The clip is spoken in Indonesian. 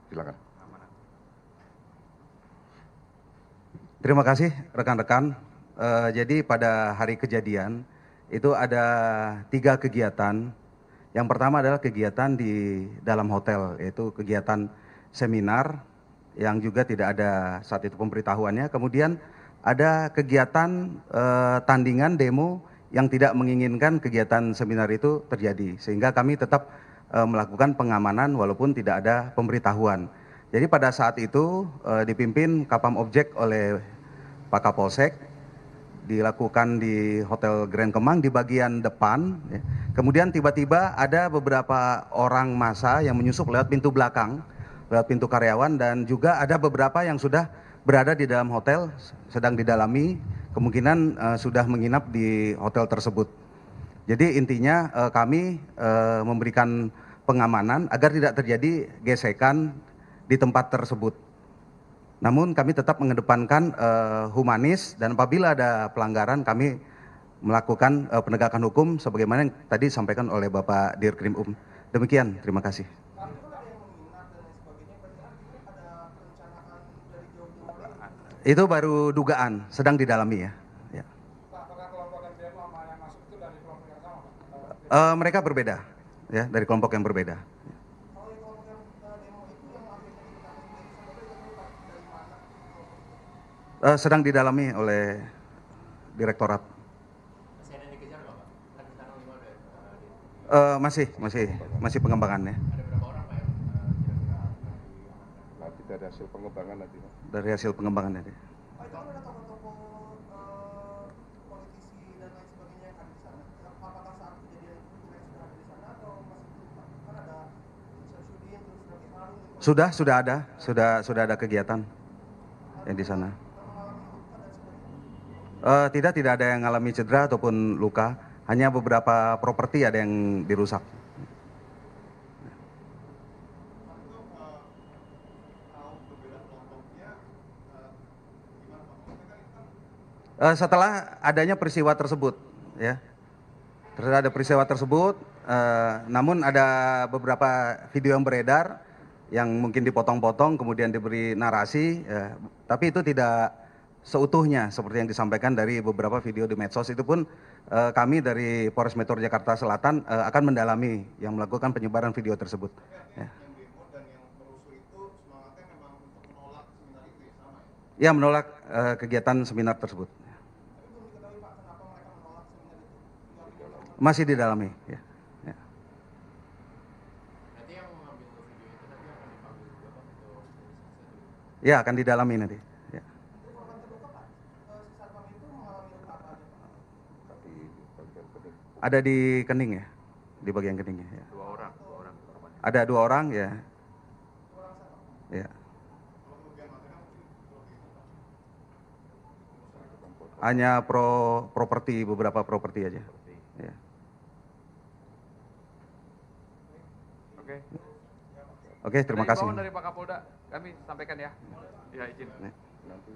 Silakan. Terima kasih rekan-rekan. Jadi pada hari kejadian itu ada 3 kegiatan. Yang pertama adalah kegiatan di dalam hotel, yaitu kegiatan seminar yang juga tidak ada saat itu pemberitahuannya. Kemudian ada kegiatan tandingan demo yang tidak menginginkan kegiatan seminar itu terjadi, sehingga kami tetap melakukan pengamanan walaupun tidak ada pemberitahuan. Jadi pada saat itu dipimpin Kapam Objek oleh Pak Kapolsek, dilakukan di Hotel Grand Kemang di bagian depan. Ya. Kemudian tiba-tiba ada beberapa orang massa yang menyusup lewat pintu belakang, lewat pintu karyawan, dan juga ada beberapa yang sudah berada di dalam hotel, sedang didalami, kemungkinan sudah menginap di hotel tersebut. Jadi intinya kami memberikan pengamanan agar tidak terjadi gesekan di tempat tersebut. Namun kami tetap mengedepankan humanis, dan apabila ada pelanggaran kami melakukan penegakan hukum sebagaimana yang tadi disampaikan oleh Bapak Dirkrim Demikian, terima kasih. Itu baru dugaan, sedang didalami ya. Ya. Mereka berbeda, ya, dari kelompok yang berbeda. Sedang didalami oleh Direktorat. Masih pengembangan ya. Nanti dari hasil pengembangan nanti. Dari hasil pengembangan nanti. Sudah ada kegiatan yang di sana. Tidak ada yang mengalami cedera ataupun luka, hanya beberapa properti ada yang dirusak. Setelah adanya peristiwa tersebut, ya, ada peristiwa tersebut, namun ada beberapa video yang beredar yang mungkin dipotong-potong kemudian diberi narasi, tapi itu tidak seutuhnya seperti yang disampaikan dari beberapa video di medsos. Itu pun kami dari Polres Metro Jakarta Selatan akan mendalami yang melakukan penyebaran video tersebut. Ya. Ya, menolak kegiatan seminar tersebut. Masih didalami. Ya. Ya. Ya, akan didalami nanti. Ya. Ada di kening ya, di bagian keningnya. Ya. Ada 2 orang ya. Ya. Hanya properti, beberapa properti aja. Ya. Oke, terima kasih. Dari Pak Kapolda kami sampaikan ya. Ya, izin. Nanti